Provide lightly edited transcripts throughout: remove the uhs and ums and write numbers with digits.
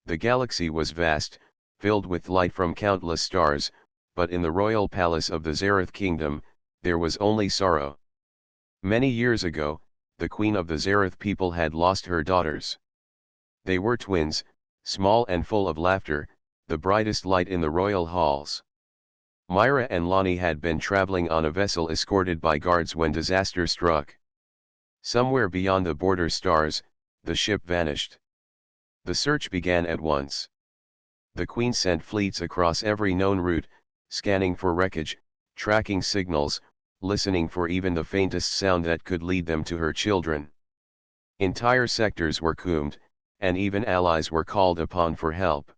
The galaxy was vast, filled with light from countless stars, but in the royal palace of the Zareth kingdom, there was only sorrow. Many years ago, the queen of the Zareth people had lost her daughters. They were twins, small and full of laughter, the brightest light in the royal halls. Myra and Lonnie had been traveling on a vessel escorted by guards when disaster struck. Somewhere beyond the border stars, the ship vanished. The search began at once. The Queen sent fleets across every known route, scanning for wreckage, tracking signals, listening for even the faintest sound that could lead them to her children. Entire sectors were combed, and even allies were called upon for help.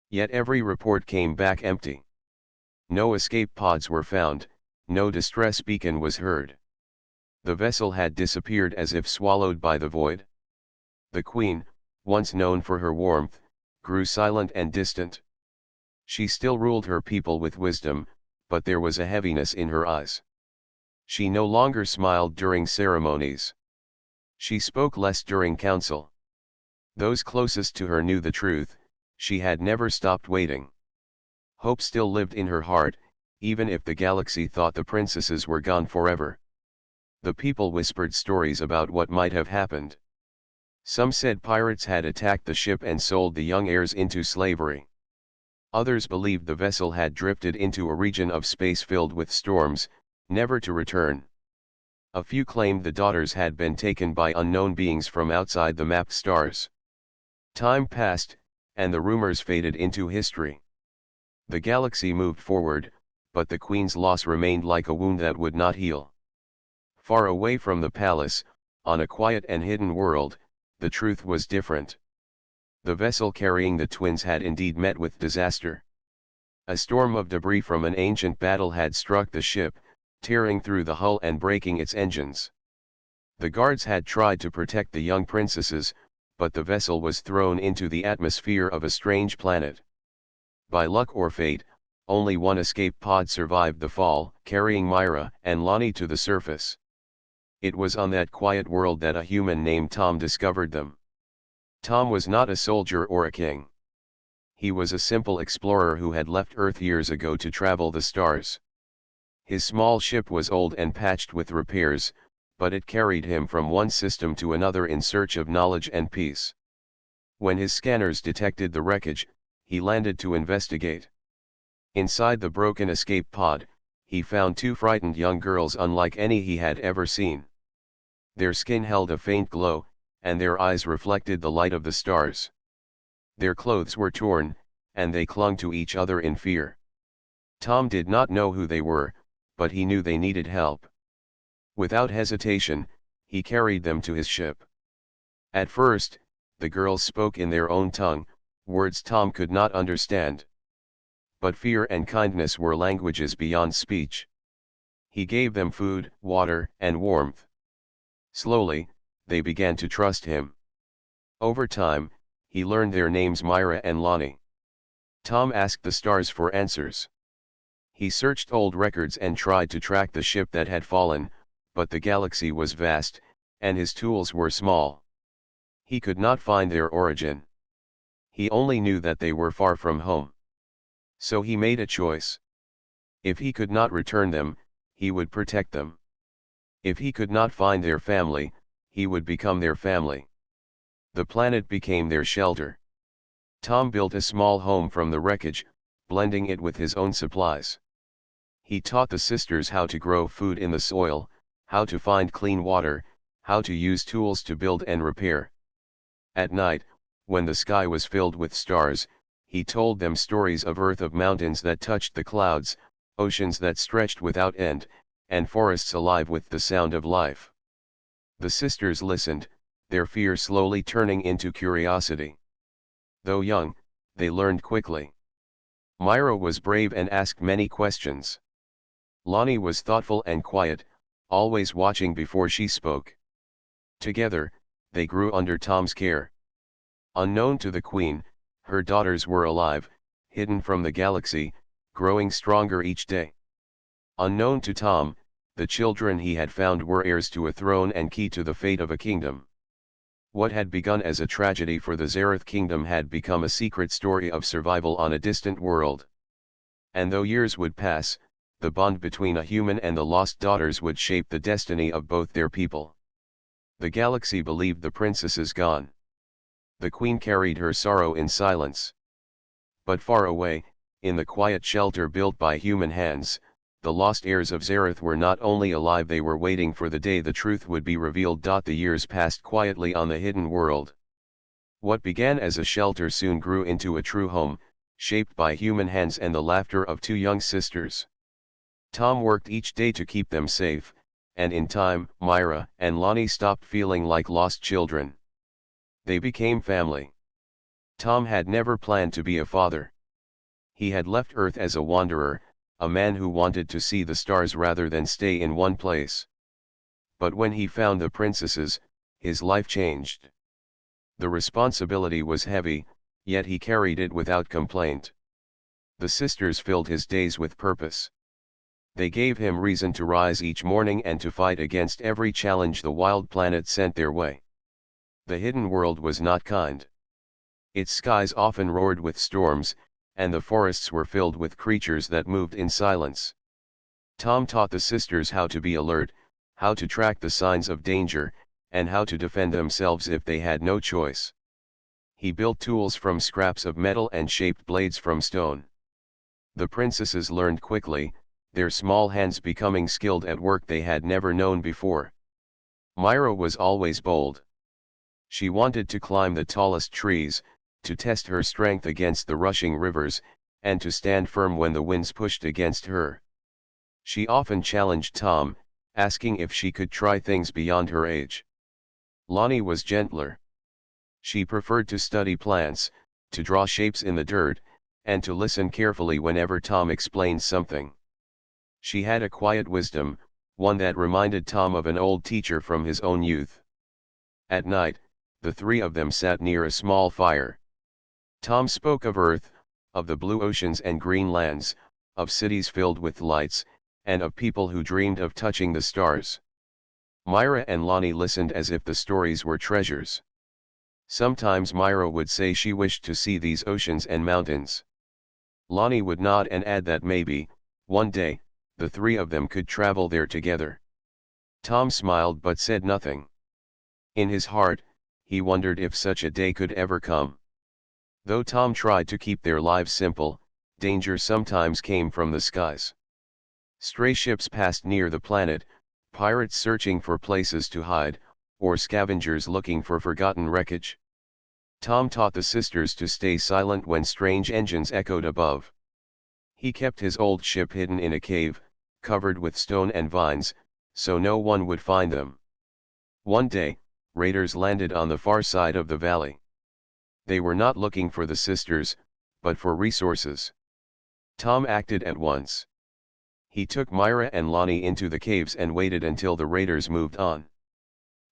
Yet every report came back empty. No escape pods were found, no distress beacon was heard. The vessel had disappeared as if swallowed by the void. The Queen, once known for her warmth, grew silent and distant. She still ruled her people with wisdom, but there was a heaviness in her eyes. She no longer smiled during ceremonies. She spoke less during council. Those closest to her knew the truth, she had never stopped waiting. Hope still lived in her heart, even if the galaxy thought the princesses were gone forever. The people whispered stories about what might have happened. Some said pirates had attacked the ship and sold the young heirs into slavery. Others believed the vessel had drifted into a region of space filled with storms, never to return. A few claimed the daughters had been taken by unknown beings from outside the mapped stars. Time passed, and the rumors faded into history. The galaxy moved forward, but the Queen's loss remained like a wound that would not heal. Far away from the palace, on a quiet and hidden world, the truth was different. The vessel carrying the twins had indeed met with disaster. A storm of debris from an ancient battle had struck the ship, tearing through the hull and breaking its engines. The guards had tried to protect the young princesses, but the vessel was thrown into the atmosphere of a strange planet. By luck or fate, only one escape pod survived the fall, carrying Myra and Lonnie to the surface. It was on that quiet world that a human named Tom discovered them. Tom was not a soldier or a king. He was a simple explorer who had left Earth years ago to travel the stars. His small ship was old and patched with repairs, but it carried him from one system to another in search of knowledge and peace. When his scanners detected the wreckage, he landed to investigate. Inside the broken escape pod, he found two frightened young girls unlike any he had ever seen. Their skin held a faint glow, and their eyes reflected the light of the stars. Their clothes were torn, and they clung to each other in fear. Tom did not know who they were, but he knew they needed help. Without hesitation, he carried them to his ship. At first, the girls spoke in their own tongue, words Tom could not understand. But fear and kindness were languages beyond speech. He gave them food, water, and warmth. Slowly, they began to trust him. Over time, he learned their names Myra and Lonnie. Tom asked the stars for answers. He searched old records and tried to track the ship that had fallen, but the galaxy was vast, and his tools were small. He could not find their origin. He only knew that they were far from home. So he made a choice. If he could not return them, he would protect them. If he could not find their family, he would become their family. The planet became their shelter. Tom built a small home from the wreckage, blending it with his own supplies. He taught the sisters how to grow food in the soil, how to find clean water, how to use tools to build and repair. At night, when the sky was filled with stars, he told them stories of Earth, of mountains that touched the clouds, oceans that stretched without end, and forests alive with the sound of life. The sisters listened, their fear slowly turning into curiosity. Though young, they learned quickly. Myra was brave and asked many questions. Lonnie was thoughtful and quiet, always watching before she spoke. Together, they grew under Tom's care. Unknown to the Queen, her daughters were alive, hidden from the galaxy, growing stronger each day. Unknown to Tom, the children he had found were heirs to a throne and key to the fate of a kingdom. What had begun as a tragedy for the Zareth kingdom had become a secret story of survival on a distant world. And though years would pass, the bond between a human and the lost daughters would shape the destiny of both their people. The galaxy believed the princesses gone. The queen carried her sorrow in silence. But far away, in the quiet shelter built by human hands, the lost heirs of Zareth were not only alive, they were waiting for the day the truth would be revealed. The years passed quietly on the hidden world. What began as a shelter soon grew into a true home, shaped by human hands and the laughter of two young sisters. Tom worked each day to keep them safe, and in time, Myra and Lonnie stopped feeling like lost children. They became family. Tom had never planned to be a father. He had left Earth as a wanderer, a man who wanted to see the stars rather than stay in one place. But when he found the princesses, his life changed. The responsibility was heavy, yet he carried it without complaint. The sisters filled his days with purpose. They gave him reason to rise each morning and to fight against every challenge the wild planet sent their way. The hidden world was not kind. Its skies often roared with storms, and the forests were filled with creatures that moved in silence. Tom taught the sisters how to be alert, how to track the signs of danger, and how to defend themselves if they had no choice. He built tools from scraps of metal and shaped blades from stone. The princesses learned quickly, their small hands becoming skilled at work they had never known before. Myra was always bold. She wanted to climb the tallest trees, to test her strength against the rushing rivers, and to stand firm when the winds pushed against her. She often challenged Tom, asking if she could try things beyond her age. Lonnie was gentler. She preferred to study plants, to draw shapes in the dirt, and to listen carefully whenever Tom explained something. She had a quiet wisdom, one that reminded Tom of an old teacher from his own youth. At night, the three of them sat near a small fire. Tom spoke of Earth, of the blue oceans and green lands, of cities filled with lights, and of people who dreamed of touching the stars. Myra and Lonnie listened as if the stories were treasures. Sometimes Myra would say she wished to see these oceans and mountains. Lonnie would nod and add that maybe, one day, the three of them could travel there together. Tom smiled but said nothing. In his heart, he wondered if such a day could ever come. Though Tom tried to keep their lives simple, danger sometimes came from the skies. Stray ships passed near the planet, pirates searching for places to hide, or scavengers looking for forgotten wreckage. Tom taught the sisters to stay silent when strange engines echoed above. He kept his old ship hidden in a cave, covered with stone and vines, so no one would find them. One day, raiders landed on the far side of the valley. They were not looking for the sisters, but for resources. Tom acted at once. He took Myra and Lonnie into the caves and waited until the raiders moved on.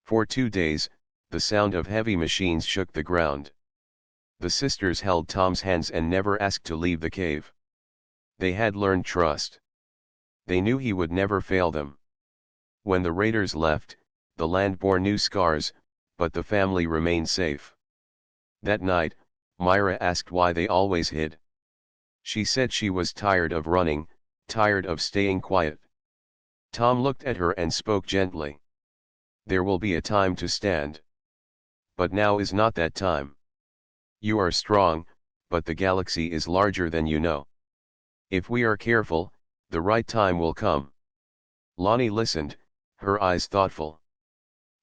For 2 days, the sound of heavy machines shook the ground. The sisters held Tom's hands and never asked to leave the cave. They had learned trust. They knew he would never fail them. When the raiders left, the land bore new scars, but the family remained safe. That night, Myra asked why they always hid. She said she was tired of running, tired of staying quiet. Tom looked at her and spoke gently. There will be a time to stand. But now is not that time. You are strong, but the galaxy is larger than you know. If we are careful, the right time will come. Lonnie listened, her eyes thoughtful.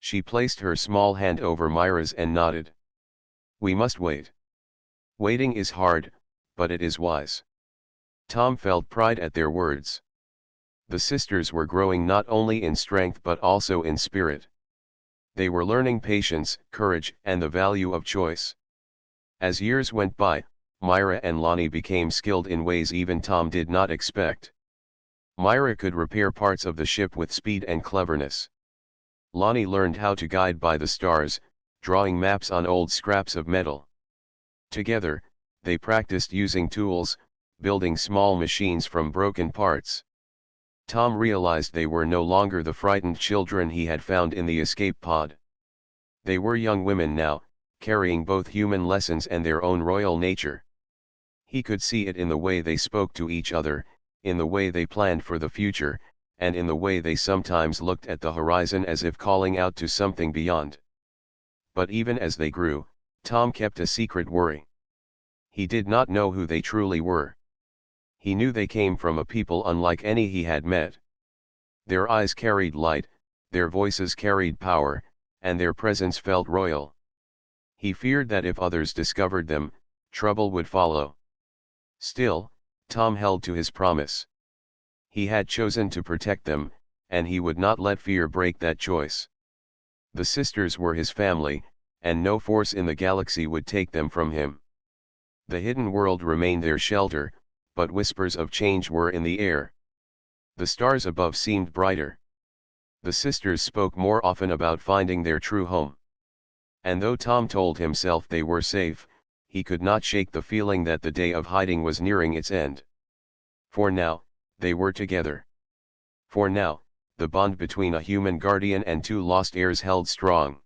She placed her small hand over Myra's and nodded. We must wait. Waiting is hard, but it is wise. Tom felt pride at their words. The sisters were growing not only in strength but also in spirit. They were learning patience, courage, and the value of choice. As years went by, Myra and Lonnie became skilled in ways even Tom did not expect. Myra could repair parts of the ship with speed and cleverness. Lonnie learned how to guide by the stars, drawing maps on old scraps of metal. Together, they practiced using tools, building small machines from broken parts. Tom realized they were no longer the frightened children he had found in the escape pod. They were young women now, carrying both human lessons and their own royal nature. He could see it in the way they spoke to each other, in the way they planned for the future, and in the way they sometimes looked at the horizon as if calling out to something beyond. But even as they grew, Tom kept a secret worry. He did not know who they truly were. He knew they came from a people unlike any he had met. Their eyes carried light, their voices carried power, and their presence felt royal. He feared that if others discovered them, trouble would follow. Still, Tom held to his promise. He had chosen to protect them, and he would not let fear break that choice. The sisters were his family, and no force in the galaxy would take them from him. The hidden world remained their shelter, but whispers of change were in the air. The stars above seemed brighter. The sisters spoke more often about finding their true home. And though Tom told himself they were safe, he could not shake the feeling that the day of hiding was nearing its end. For now, they were together. For now, the bond between a human guardian and two lost heirs held strong.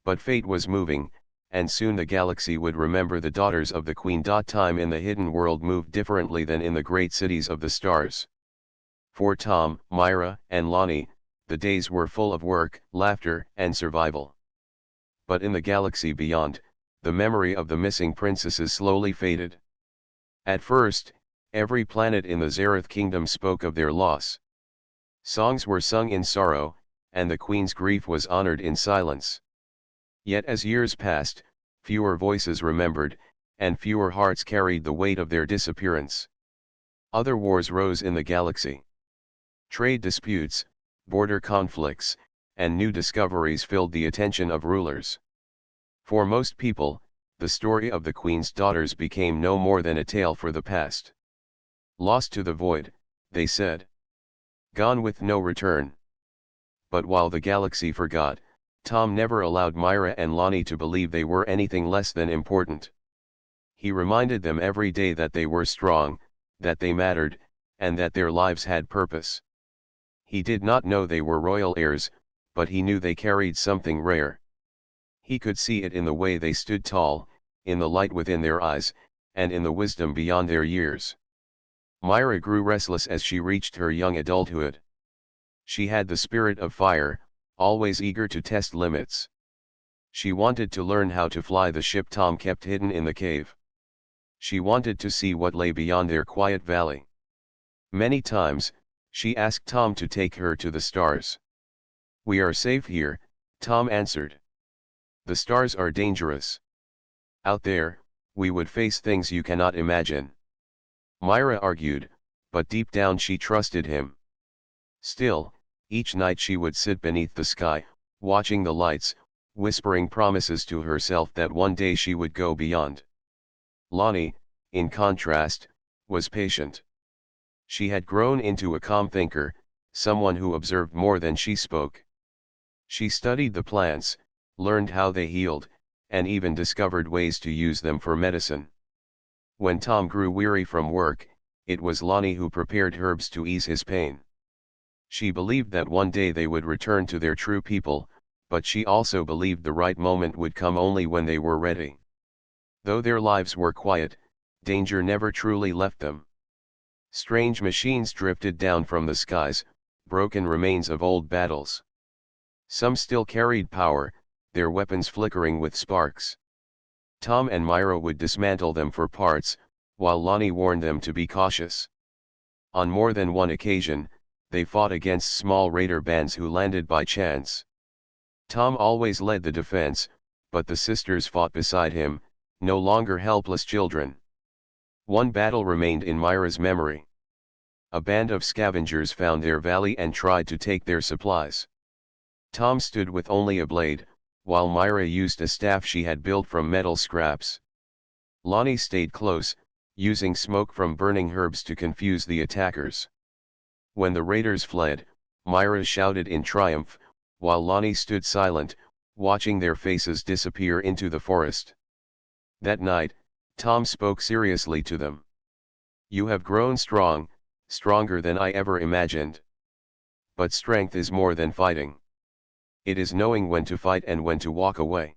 But fate was moving, and soon the galaxy would remember the daughters of the Queen. Time in the hidden world moved differently than in the great cities of the stars. For Tom, Myra, and Lonnie, the days were full of work, laughter, and survival. But in the galaxy beyond, the memory of the missing princesses slowly faded. At first, every planet in the Zareth kingdom spoke of their loss. Songs were sung in sorrow, and the queen's grief was honored in silence. Yet as years passed, fewer voices remembered, and fewer hearts carried the weight of their disappearance. Other wars rose in the galaxy. Trade disputes, border conflicts, and new discoveries filled the attention of rulers. For most people, the story of the Queen's daughters became no more than a tale for the past. Lost to the void, they said. Gone with no return. But while the galaxy forgot, Tom never allowed Myra and Lonnie to believe they were anything less than important. He reminded them every day that they were strong, that they mattered, and that their lives had purpose. He did not know they were royal heirs, but he knew they carried something rare. He could see it in the way they stood tall, in the light within their eyes, and in the wisdom beyond their years. Myra grew restless as she reached her young adulthood. She had the spirit of fire, always eager to test limits. She wanted to learn how to fly the ship Tom kept hidden in the cave. She wanted to see what lay beyond their quiet valley. Many times, she asked Tom to take her to the stars. "We are safe here," Tom answered. "The stars are dangerous. Out there, we would face things you cannot imagine." Myra argued, but deep down she trusted him. Still, each night she would sit beneath the sky, watching the lights, whispering promises to herself that one day she would go beyond. Lonnie, in contrast, was patient. She had grown into a calm thinker, someone who observed more than she spoke. She studied the plants, learned how they healed, and even discovered ways to use them for medicine. When Tom grew weary from work, it was Lonnie who prepared herbs to ease his pain. She believed that one day they would return to their true people, but she also believed the right moment would come only when they were ready. Though their lives were quiet, danger never truly left them. Strange machines drifted down from the skies, broken remains of old battles. Some still carried power, their weapons flickering with sparks. Tom and Myra would dismantle them for parts, while Lonnie warned them to be cautious. On more than one occasion, they fought against small raider bands who landed by chance. Tom always led the defense, but the sisters fought beside him, no longer helpless children. One battle remained in Myra's memory. A band of scavengers found their valley and tried to take their supplies. Tom stood with only a blade, while Myra used a staff she had built from metal scraps. Lonnie stayed close, using smoke from burning herbs to confuse the attackers. When the raiders fled, Myra shouted in triumph, while Lonnie stood silent, watching their faces disappear into the forest. That night, Tom spoke seriously to them. "You have grown strong, stronger than I ever imagined. But strength is more than fighting. It is knowing when to fight and when to walk away.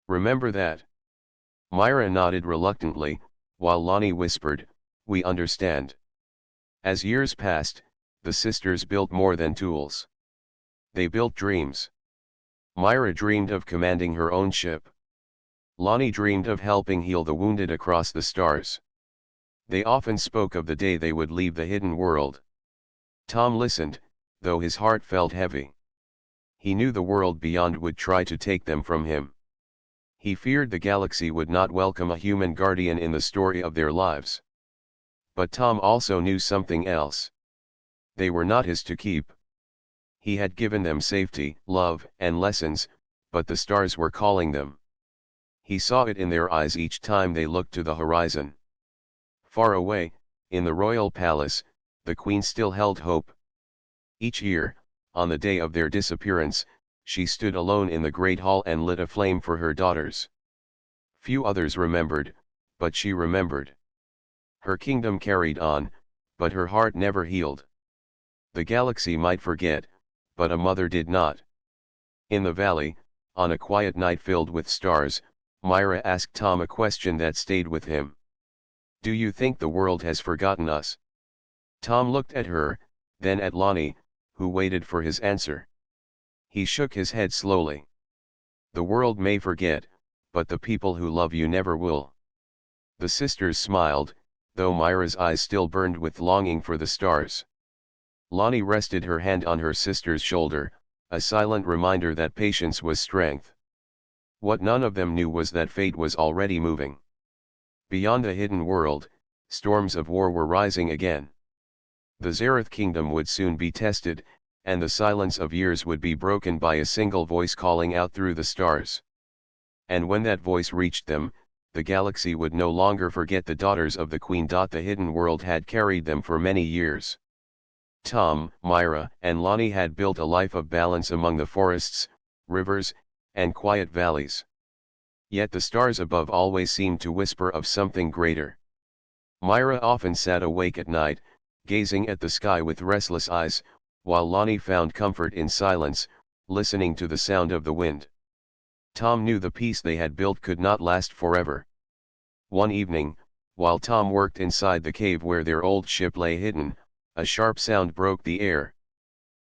Remember that. Myra nodded reluctantly, while Lonnie whispered, "We understand." As years passed, the sisters built more than tools. They built dreams. Myra dreamed of commanding her own ship. Lonnie dreamed of helping heal the wounded across the stars. They often spoke of the day they would leave the hidden world. Tom listened, though his heart felt heavy. He knew the world beyond would try to take them from him. He feared the galaxy would not welcome a human guardian in the story of their lives. But Tom also knew something else. They were not his to keep. He had given them safety, love, and lessons, but the stars were calling them. He saw it in their eyes each time they looked to the horizon. Far away, in the royal palace, the queen still held hope. Each year, on the day of their disappearance, she stood alone in the great hall and lit a flame for her daughters. Few others remembered, but she remembered. Her kingdom carried on, but her heart never healed. The galaxy might forget, but a mother did not. In the valley, on a quiet night filled with stars, Myra asked Tom a question that stayed with him. "Do you think the world has forgotten us?" Tom looked at her, then at Lonnie, who waited for his answer. He shook his head slowly. "The world may forget, but the people who love you never will." The sisters smiled, though Myra's eyes still burned with longing for the stars. Lonnie rested her hand on her sister's shoulder, a silent reminder that patience was strength. What none of them knew was that fate was already moving. Beyond the hidden world, storms of war were rising again. The Zareth kingdom would soon be tested, and the silence of years would be broken by a single voice calling out through the stars. And when that voice reached them, the galaxy would no longer forget the daughters of the Queen. The hidden world had carried them for many years. Tom, Myra, and Lonnie had built a life of balance among the forests, rivers, and quiet valleys. Yet the stars above always seemed to whisper of something greater. Myra often sat awake at night, gazing at the sky with restless eyes, while Lonnie found comfort in silence, listening to the sound of the wind. Tom knew the peace they had built could not last forever. One evening, while Tom worked inside the cave where their old ship lay hidden, a sharp sound broke the air.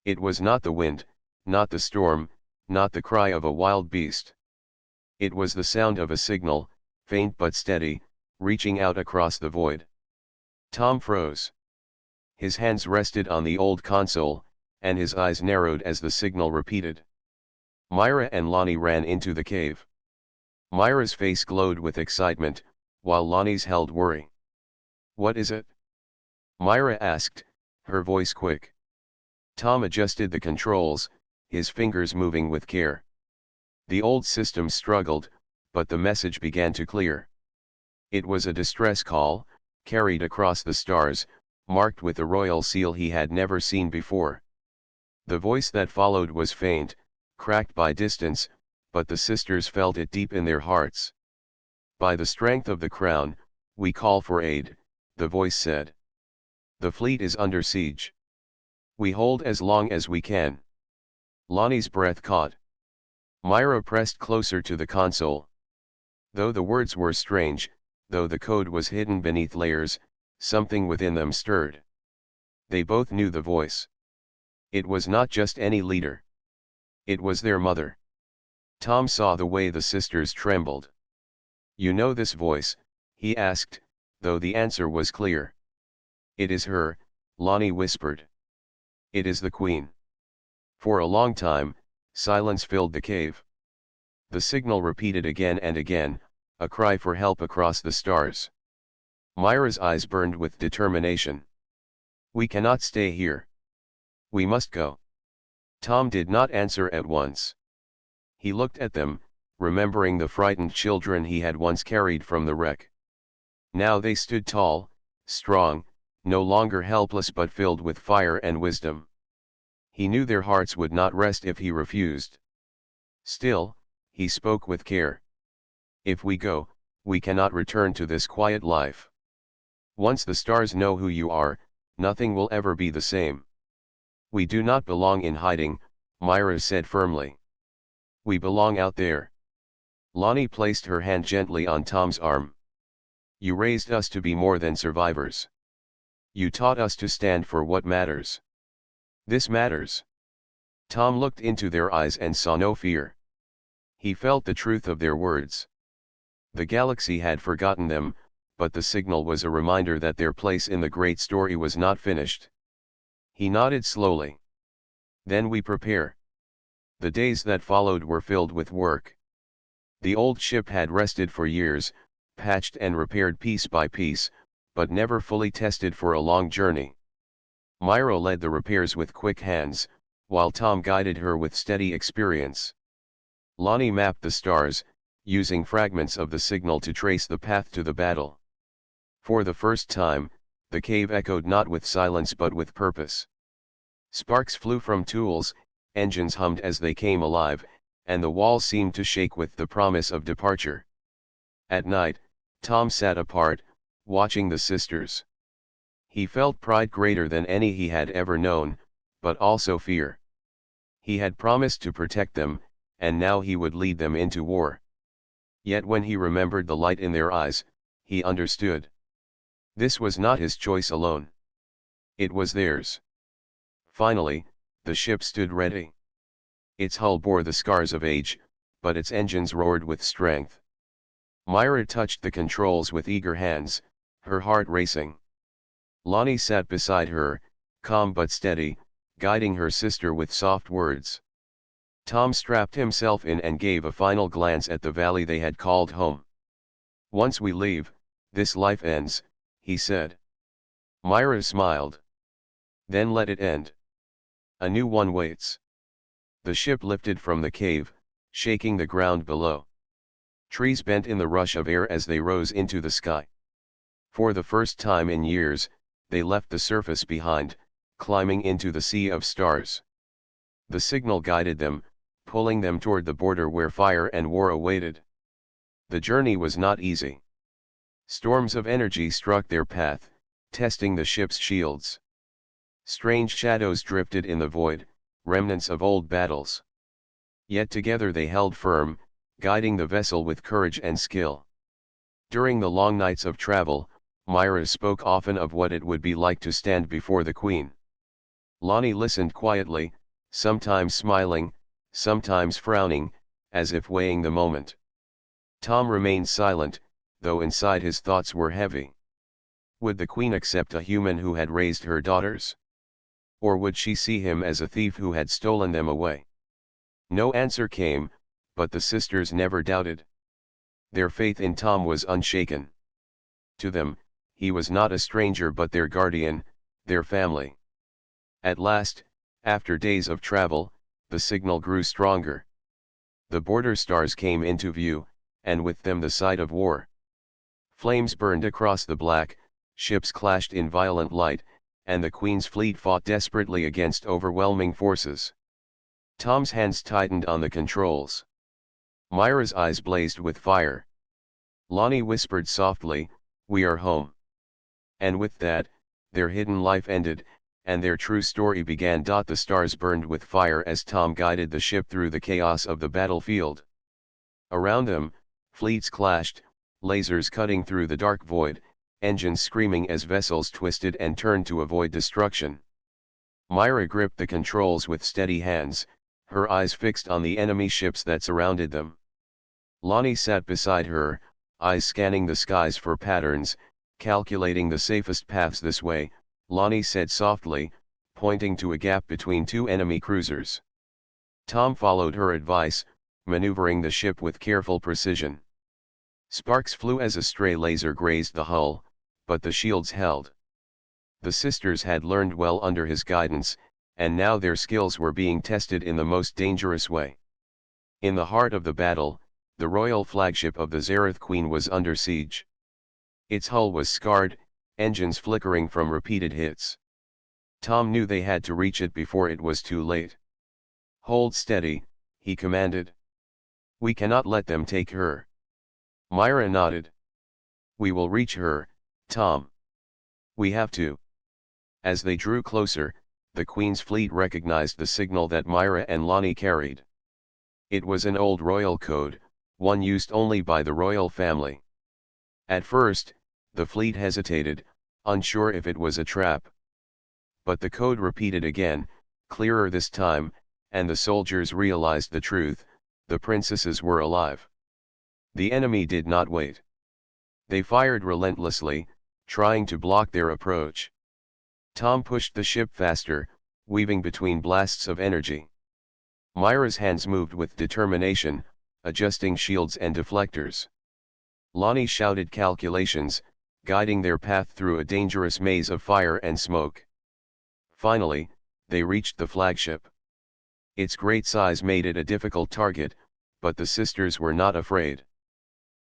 It was not the wind, not the storm, not the cry of a wild beast. It was the sound of a signal, faint but steady, reaching out across the void. Tom froze. His hands rested on the old console, and his eyes narrowed as the signal repeated. Myra and Lonnie ran into the cave. Myra's face glowed with excitement, while Lonnie's held worry. "What is it?" Myra asked, her voice quick. Tom adjusted the controls, his fingers moving with care. The old system struggled, but the message began to clear. It was a distress call, carried across the stars, marked with a royal seal he had never seen before. The voice that followed was faint, cracked by distance, but the sisters felt it deep in their hearts. "By the strength of the crown, we call for aid," the voice said. "The fleet is under siege. We hold as long as we can." Lonnie's breath caught. Myra pressed closer to the console. Though the words were strange, though the code was hidden beneath layers, something within them stirred. They both knew the voice. It was not just any leader. It was their mother. Tom saw the way the sisters trembled. "You know this voice?" he asked, though the answer was clear. "It is her," Lonnie whispered. "It is the Queen." For a long time, silence filled the cave. The signal repeated again and again, a cry for help across the stars. Myra's eyes burned with determination. "We cannot stay here. We must go." Tom did not answer at once. He looked at them, remembering the frightened children he had once carried from the wreck. Now they stood tall, strong, no longer helpless but filled with fire and wisdom. He knew their hearts would not rest if he refused. Still, he spoke with care. "If we go, we cannot return to this quiet life. Once the stars know who you are, nothing will ever be the same. We do not belong in hiding, Myra said firmly. "We belong out there." Lonnie placed her hand gently on Tom's arm. "You raised us to be more than survivors. You taught us to stand for what matters. This matters." Tom looked into their eyes and saw no fear. He felt the truth of their words. The galaxy had forgotten them, but the signal was a reminder that their place in the great story was not finished. He nodded slowly. "Then we prepare." The days that followed were filled with work. The old ship had rested for years, patched and repaired piece by piece, but never fully tested for a long journey. Myra led the repairs with quick hands, while Tom guided her with steady experience. Lonnie mapped the stars, using fragments of the signal to trace the path to the battle. For the first time, the cave echoed not with silence but with purpose. Sparks flew from tools, engines hummed as they came alive, and the walls seemed to shake with the promise of departure. At night, Tom sat apart, watching the sisters. He felt pride greater than any he had ever known, but also fear. He had promised to protect them, and now he would lead them into war. Yet when he remembered the light in their eyes, he understood. This was not his choice alone. It was theirs. Finally, the ship stood ready. Its hull bore the scars of age, but its engines roared with strength. Myra touched the controls with eager hands, her heart racing. Lonnie sat beside her, calm but steady, guiding her sister with soft words. Tom strapped himself in and gave a final glance at the valley they had called home. "Once we leave, this life ends," he said. Myra smiled. "Then let it end. A new one waits." The ship lifted from the cave, shaking the ground below. Trees bent in the rush of air as they rose into the sky. For the first time in years, they left the surface behind, climbing into the sea of stars. The signal guided them, pulling them toward the border where fire and war awaited. The journey was not easy. Storms of energy struck their path, testing the ship's shields. Strange shadows drifted in the void, remnants of old battles. Yet together they held firm, guiding the vessel with courage and skill. During the long nights of travel, Myra spoke often of what it would be like to stand before the Queen. Lonnie listened quietly, sometimes smiling, sometimes frowning, as if weighing the moment. Tom remained silent, though inside his thoughts were heavy. Would the Queen accept a human who had raised her daughters? Or would she see him as a thief who had stolen them away? No answer came, but the sisters never doubted. Their faith in Tom was unshaken. To them, he was not a stranger but their guardian, their family. At last, after days of travel, the signal grew stronger. The border stars came into view, and with them the sight of war. Flames burned across the black, ships clashed in violent light, and the Queen's fleet fought desperately against overwhelming forces. Tom's hands tightened on the controls. Myra's eyes blazed with fire. Lonnie whispered softly, "We are home." And with that, their hidden life ended, and their true story began. The stars burned with fire as Tom guided the ship through the chaos of the battlefield. Around them, fleets clashed, lasers cutting through the dark void, engines screaming as vessels twisted and turned to avoid destruction. Myra gripped the controls with steady hands, her eyes fixed on the enemy ships that surrounded them. Lonnie sat beside her, eyes scanning the skies for patterns, calculating the safest paths. "This way," Lonnie said softly, pointing to a gap between two enemy cruisers. Tom followed her advice, maneuvering the ship with careful precision. Sparks flew as a stray laser grazed the hull, but the shields held. The sisters had learned well under his guidance, and now their skills were being tested in the most dangerous way. In the heart of the battle, the royal flagship of the Zareth Queen was under siege. Its hull was scarred, engines flickering from repeated hits. Tom knew they had to reach it before it was too late. "Hold steady," he commanded. "We cannot let them take her." Myra nodded. "We will reach her, Tom. We have to." As they drew closer, the Queen's fleet recognized the signal that Myra and Lonnie carried. It was an old royal code, one used only by the royal family. At first, the fleet hesitated, unsure if it was a trap. But the code repeated again, clearer this time, and the soldiers realized the truth: the princesses were alive. The enemy did not wait. They fired relentlessly, trying to block their approach. Tom pushed the ship faster, weaving between blasts of energy. Myra's hands moved with determination, adjusting shields and deflectors. Lonnie shouted calculations, guiding their path through a dangerous maze of fire and smoke. Finally, they reached the flagship. Its great size made it a difficult target, but the sisters were not afraid.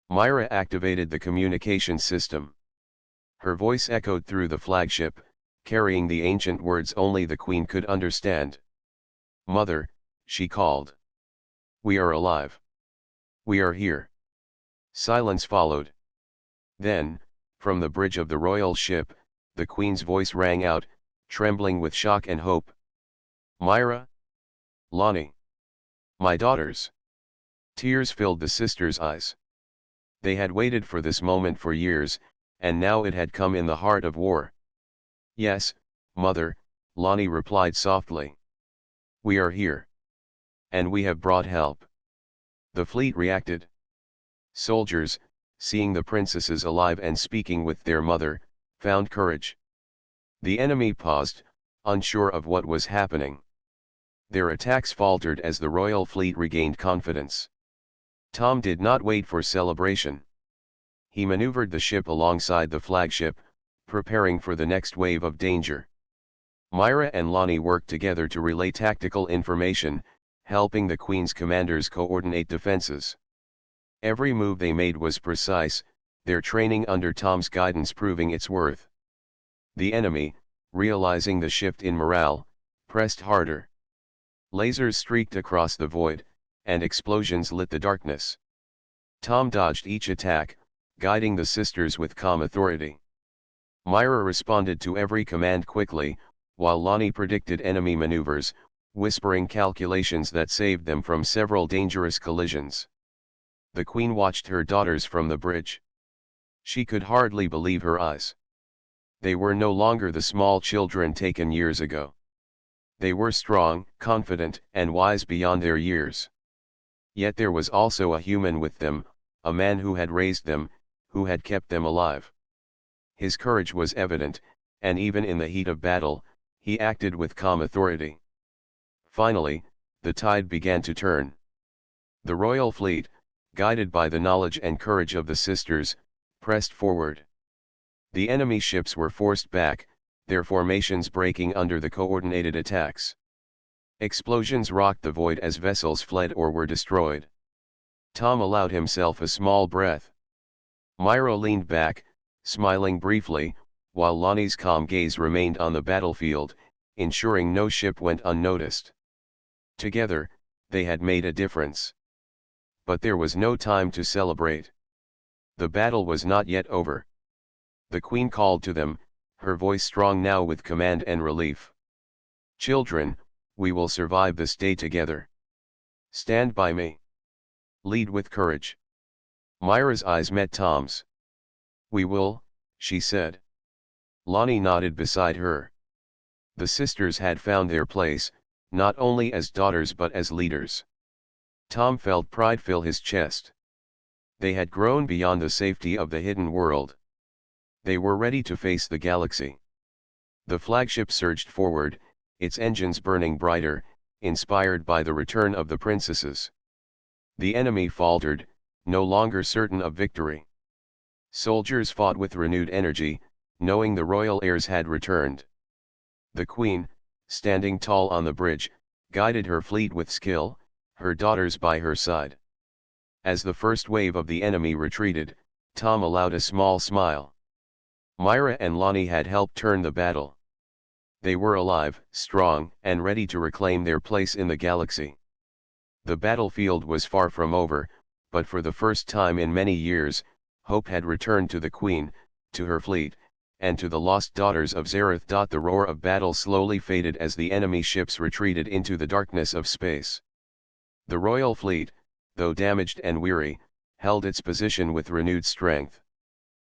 Myra activated the communication system. Her voice echoed through the flagship, carrying the ancient words only the Queen could understand. "Mother," she called. "We are alive. We are here." Silence followed. Then, from the bridge of the royal ship, the Queen's voice rang out, trembling with shock and hope. "Myra? Lonnie? My daughters?" Tears filled the sisters' eyes. They had waited for this moment for years, and now it had come in the heart of war. "Yes, Mother," Lonnie replied softly. "We are here. And we have brought help." The fleet reacted. Soldiers, seeing the princesses alive and speaking with their mother, found courage. The enemy paused, unsure of what was happening. Their attacks faltered as the royal fleet regained confidence. Tom did not wait for celebration. He maneuvered the ship alongside the flagship, preparing for the next wave of danger. Myra and Lonnie worked together to relay tactical information, helping the Queen's commanders coordinate defenses. Every move they made was precise, their training under Tom's guidance proving its worth. The enemy, realizing the shift in morale, pressed harder. Lasers streaked across the void, and explosions lit the darkness. Tom dodged each attack, guiding the sisters with calm authority. Myra responded to every command quickly, while Lonnie predicted enemy maneuvers, whispering calculations that saved them from several dangerous collisions. The Queen watched her daughters from the bridge. She could hardly believe her eyes. They were no longer the small children taken years ago. They were strong, confident, and wise beyond their years. Yet there was also a human with them, a man who had raised them, who had kept them alive. His courage was evident, and even in the heat of battle, he acted with calm authority. Finally, the tide began to turn. The royal fleet, guided by the knowledge and courage of the sisters, pressed forward. The enemy ships were forced back, their formations breaking under the coordinated attacks. Explosions rocked the void as vessels fled or were destroyed. Tom allowed himself a small breath. Myra leaned back, smiling briefly, while Lonnie's calm gaze remained on the battlefield, ensuring no ship went unnoticed. Together, they had made a difference. But there was no time to celebrate. The battle was not yet over. The Queen called to them, her voice strong now with command and relief. "Children, we will survive this day together. Stand by me. Lead with courage." Myra's eyes met Tom's. "We will," she said. Lonnie nodded beside her. The sisters had found their place, not only as daughters but as leaders. Tom felt pride fill his chest. They had grown beyond the safety of the hidden world. They were ready to face the galaxy. The flagship surged forward, its engines burning brighter, inspired by the return of the princesses. The enemy faltered, no longer certain of victory. Soldiers fought with renewed energy, knowing the royal heirs had returned. The Queen, standing tall on the bridge, guided her fleet with skill, her daughters by her side. As the first wave of the enemy retreated, Tom allowed a small smile. Myra and Lonnie had helped turn the battle. They were alive, strong, and ready to reclaim their place in the galaxy. The battlefield was far from over, but for the first time in many years, hope had returned to the Queen, to her fleet, and to the lost daughters of Zareth. The roar of battle slowly faded as the enemy ships retreated into the darkness of space. The royal fleet, though damaged and weary, held its position with renewed strength.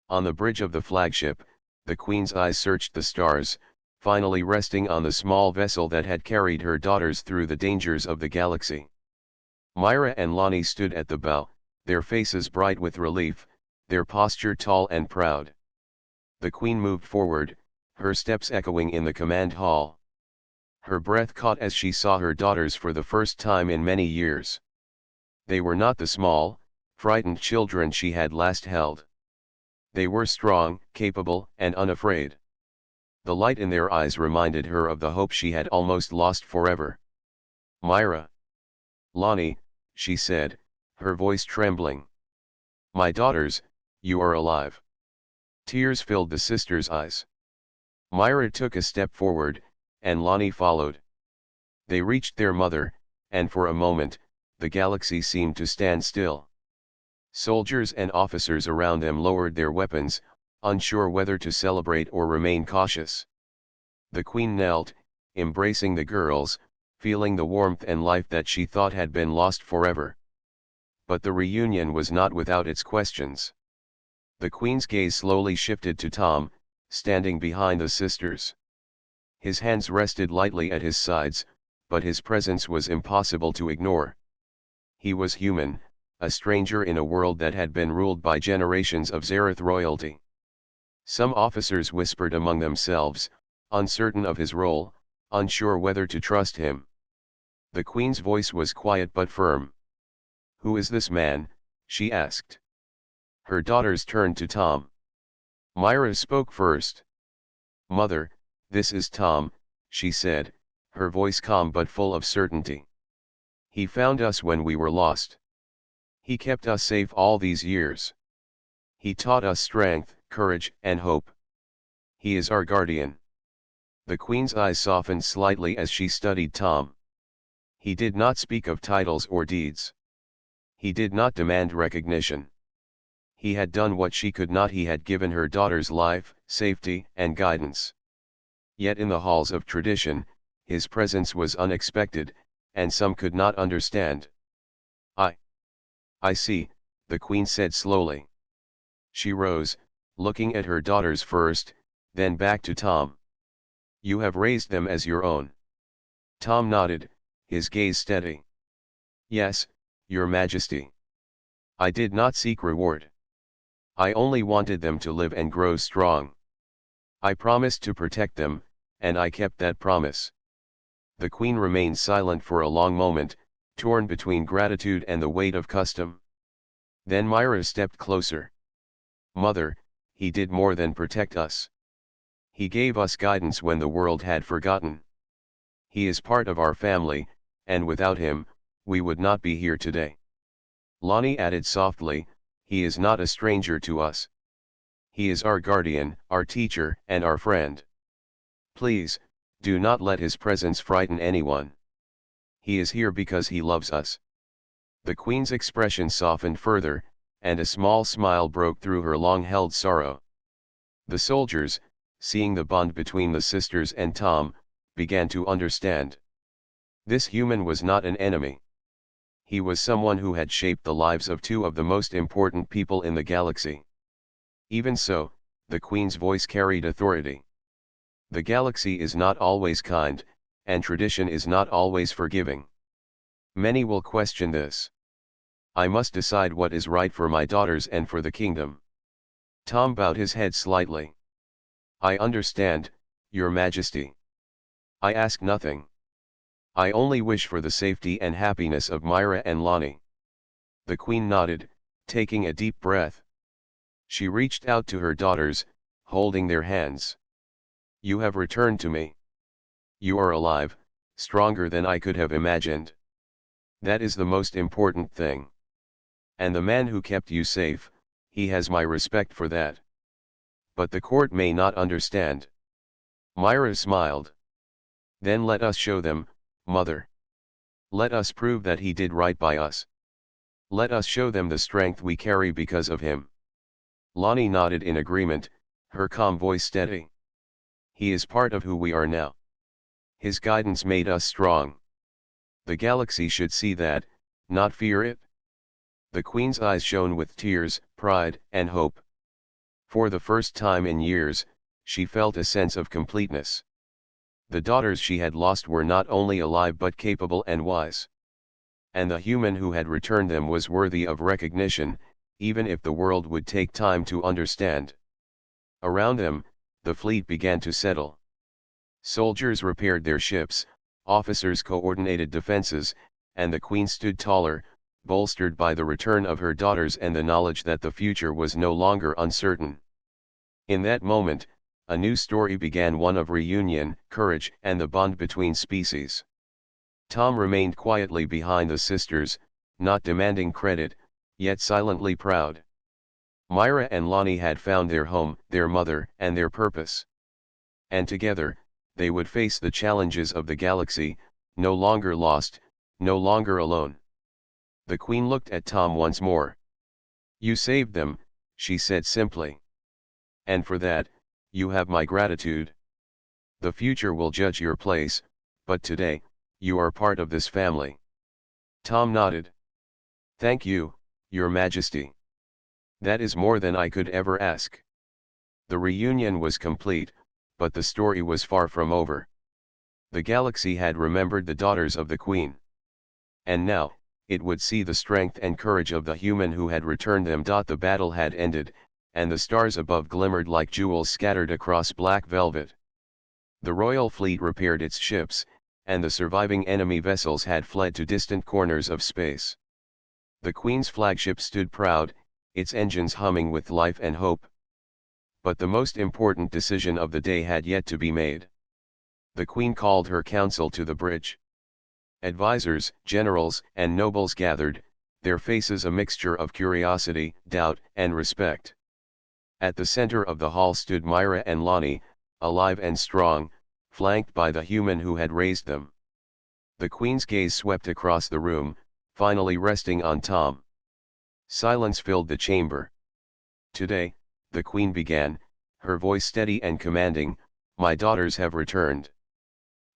On the bridge of the flagship, the Queen's eyes searched the stars, finally resting on the small vessel that had carried her daughters through the dangers of the galaxy. Myra and Lonnie stood at the bow, their faces bright with relief, their posture tall and proud. The Queen moved forward, her steps echoing in the command hall. Her breath caught as she saw her daughters for the first time in many years. They were not the small, frightened children she had last held. They were strong, capable, and unafraid. The light in their eyes reminded her of the hope she had almost lost forever. "Myra. Lonnie," she said, her voice trembling. "My daughters, you are alive." Tears filled the sisters' eyes. Myra took a step forward, and Lonnie followed. They reached their mother, and for a moment, the galaxy seemed to stand still. Soldiers and officers around them lowered their weapons, unsure whether to celebrate or remain cautious. The Queen knelt, embracing the girls, feeling the warmth and life that she thought had been lost forever. But the reunion was not without its questions. The Queen's gaze slowly shifted to Tom, standing behind the sisters. His hands rested lightly at his sides, but his presence was impossible to ignore. He was human, a stranger in a world that had been ruled by generations of Zareth royalty. Some officers whispered among themselves, uncertain of his role, unsure whether to trust him. The Queen's voice was quiet but firm. "Who is this man?" she asked. Her daughters turned to Tom. Myra spoke first. "Mother, this is Tom," she said, her voice calm but full of certainty. "He found us when we were lost. He kept us safe all these years. He taught us strength, courage, and hope. He is our guardian." The Queen's eyes softened slightly as she studied Tom. He did not speak of titles or deeds. He did not demand recognition. He had done what she could not. He had given her daughters life, safety, and guidance. Yet in the halls of tradition, his presence was unexpected, and some could not understand. I see," the Queen said slowly. She rose, looking at her daughters first, then back to Tom. "You have raised them as your own." Tom nodded, his gaze steady. "Yes, Your Majesty. I did not seek reward. I only wanted them to live and grow strong. I promised to protect them, and I kept that promise." The Queen remained silent for a long moment, torn between gratitude and the weight of custom. Then Myra stepped closer. "Mother, he did more than protect us. He gave us guidance when the world had forgotten. He is part of our family, and without him, we would not be here today." Lonnie added softly, "He is not a stranger to us. He is our guardian, our teacher, and our friend. Please, do not let his presence frighten anyone. He is here because he loves us." The Queen's expression softened further, and a small smile broke through her long-held sorrow. The soldiers, seeing the bond between the sisters and Tom, began to understand. This human was not an enemy. He was someone who had shaped the lives of two of the most important people in the galaxy. Even so, the Queen's voice carried authority. The galaxy is not always kind, and tradition is not always forgiving. Many will question this. I must decide what is right for my daughters and for the kingdom. Tom bowed his head slightly. I understand, Your Majesty. I ask nothing. I only wish for the safety and happiness of Myra and Lonnie. The Queen nodded, taking a deep breath. She reached out to her daughters, holding their hands. You have returned to me. You are alive, stronger than I could have imagined. That is the most important thing. And the man who kept you safe, he has my respect for that. But the court may not understand. Myra smiled. Then let us show them, Mother. Let us prove that he did right by us. Let us show them the strength we carry because of him. Lonnie nodded in agreement, her calm voice steady. "He is part of who we are now. His guidance made us strong. The galaxy should see that, not fear it." The Queen's eyes shone with tears, pride, and hope. For the first time in years, she felt a sense of completeness. The daughters she had lost were not only alive but capable and wise. And the human who had returned them was worthy of recognition, even if the world would take time to understand. Around them, the fleet began to settle. Soldiers repaired their ships, officers coordinated defenses, and the Queen stood taller, bolstered by the return of her daughters and the knowledge that the future was no longer uncertain. In that moment, a new story began, one of reunion, courage, and the bond between species. Tom remained quietly behind the sisters, not demanding credit, yet silently proud. Myra and Lonnie had found their home, their mother, and their purpose. And together, they would face the challenges of the galaxy, no longer lost, no longer alone. The Queen looked at Tom once more. "You saved them," she said simply. "And for that, you have my gratitude. The future will judge your place, but today, you are part of this family." Tom nodded. "Thank you, Your Majesty. That is more than I could ever ask." The reunion was complete, but the story was far from over. The galaxy had remembered the daughters of the Queen. And now, it would see the strength and courage of the human who had returned them. The battle had ended, and the stars above glimmered like jewels scattered across black velvet. The royal fleet repaired its ships, and the surviving enemy vessels had fled to distant corners of space. The Queen's flagship stood proud, its engines humming with life and hope. But the most important decision of the day had yet to be made. The Queen called her council to the bridge. Advisors, generals, and nobles gathered, their faces a mixture of curiosity, doubt, and respect. At the center of the hall stood Myra and Lonnie, alive and strong, flanked by the human who had raised them. The Queen's gaze swept across the room, finally resting on Tom. Silence filled the chamber. "Today," the Queen began, her voice steady and commanding, "my daughters have returned.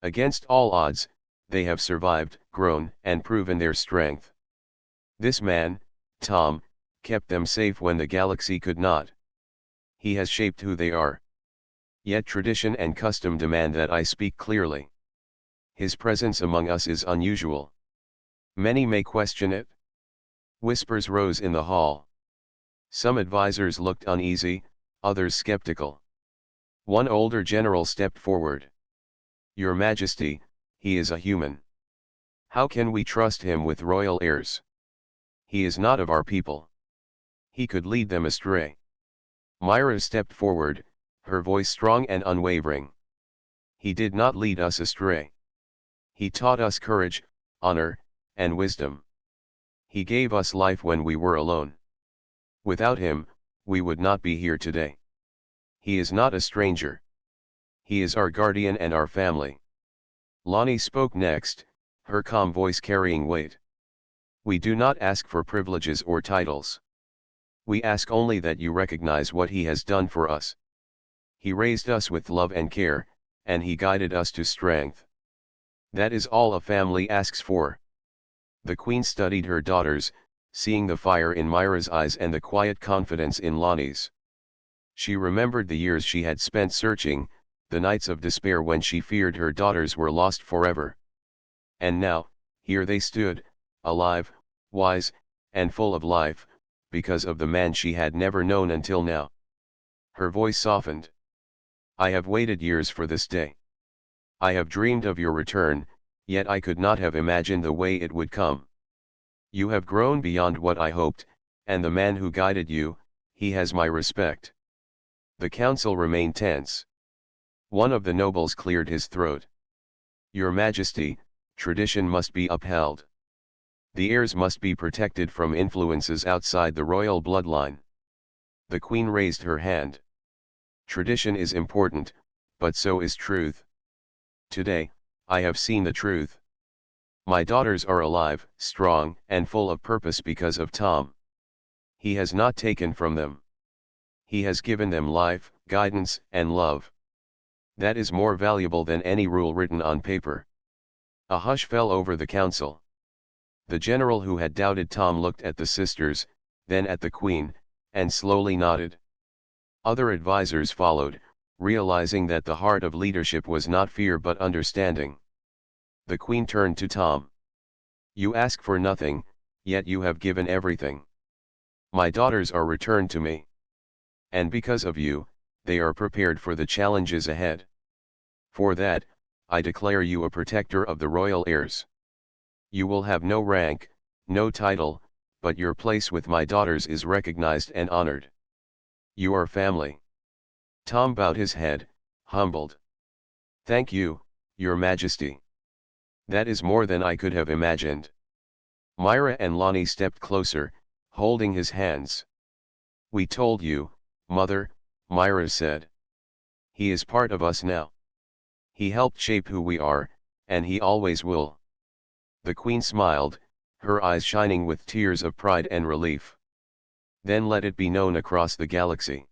Against all odds, they have survived, grown, and proven their strength. This man, Tom, kept them safe when the galaxy could not. He has shaped who they are. Yet tradition and custom demand that I speak clearly. His presence among us is unusual. Many may question it." Whispers rose in the hall. Some advisors looked uneasy, others skeptical. One older general stepped forward. "Your Majesty, he is a human. How can we trust him with royal heirs? He is not of our people. He could lead them astray." Myra stepped forward, her voice strong and unwavering. "He did not lead us astray. He taught us courage, honor, and wisdom. He gave us life when we were alone. Without him, we would not be here today. He is not a stranger. He is our guardian and our family." Lonnie spoke next, her calm voice carrying weight. "We do not ask for privileges or titles. We ask only that you recognize what he has done for us. He raised us with love and care, and he guided us to strength. That is all a family asks for." The Queen studied her daughters, seeing the fire in Myra's eyes and the quiet confidence in Lonnie's. She remembered the years she had spent searching, the nights of despair when she feared her daughters were lost forever. And now, here they stood, alive, wise, and full of life, because of the man she had never known until now. Her voice softened. "I have waited years for this day. I have dreamed of your return, yet I could not have imagined the way it would come. You have grown beyond what I hoped, and the man who guided you, he has my respect." The council remained tense. One of the nobles cleared his throat. "Your Majesty, tradition must be upheld. The heirs must be protected from influences outside the royal bloodline." The Queen raised her hand. "Tradition is important, but so is truth. Today, I have seen the truth. My daughters are alive, strong, and full of purpose because of Tom. He has not taken from them. He has given them life, guidance, and love. That is more valuable than any rule written on paper. A hush fell over the council. The general who had doubted Tom looked at the sisters, then at the queen, and slowly nodded. Other advisors followed, realizing that the heart of leadership was not fear but understanding. The queen turned to Tom. "You ask for nothing, yet you have given everything. My daughters are returned to me. And because of you, they are prepared for the challenges ahead. For that, I declare you a protector of the royal heirs. You will have no rank, no title, but your place with my daughters is recognized and honored. You are family." Tom bowed his head, humbled. "Thank you, Your Majesty. That is more than I could have imagined." Myra and Lonnie stepped closer, holding his hands. "We told you, Mother," Myra said. "He is part of us now. He helped shape who we are, and he always will." The Queen smiled, her eyes shining with tears of pride and relief. "Then let it be known across the galaxy.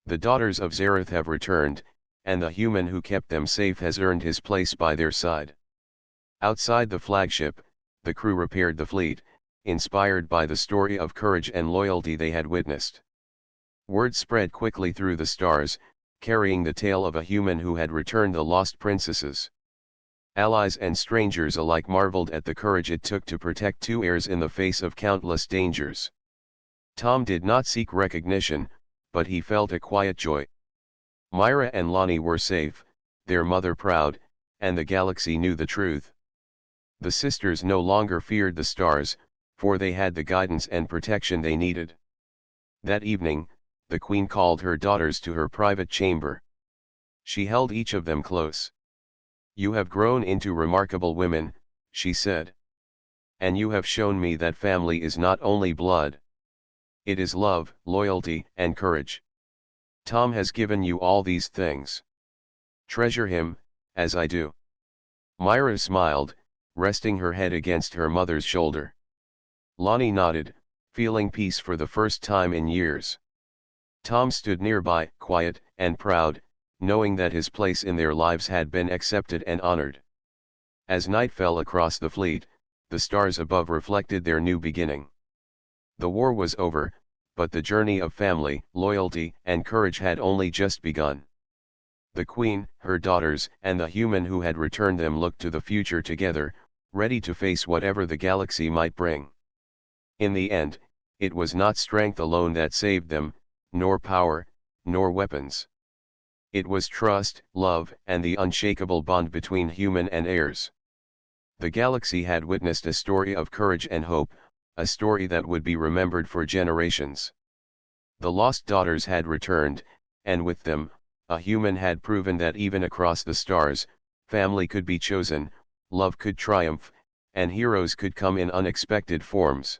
The daughters of Zareth have returned, and the human who kept them safe has earned his place by their side." Outside the flagship, the crew repaired the fleet, inspired by the story of courage and loyalty they had witnessed. Word spread quickly through the stars, carrying the tale of a human who had returned the lost princesses. Allies and strangers alike marveled at the courage it took to protect two heirs in the face of countless dangers. Tom did not seek recognition, but he felt a quiet joy. Myra and Lonnie were safe, their mother proud, and the galaxy knew the truth. The sisters no longer feared the stars, for they had the guidance and protection they needed. That evening, the Queen called her daughters to her private chamber. She held each of them close. "You have grown into remarkable women," she said. "And you have shown me that family is not only blood. It is love, loyalty, and courage. Tom has given you all these things. Treasure him, as I do." Myra smiled, resting her head against her mother's shoulder. Lonnie nodded, feeling peace for the first time in years. Tom stood nearby, quiet and proud, knowing that his place in their lives had been accepted and honored. As night fell across the fleet, the stars above reflected their new beginning. The war was over, but the journey of family, loyalty, and courage had only just begun. The Queen, her daughters, and the human who had returned them looked to the future together, ready to face whatever the galaxy might bring. In the end, it was not strength alone that saved them, nor power, nor weapons. It was trust, love, and the unshakable bond between human and heirs. The galaxy had witnessed a story of courage and hope, a story that would be remembered for generations. The lost daughters had returned, and with them, a human had proven that even across the stars, family could be chosen, love could triumph, and heroes could come in unexpected forms.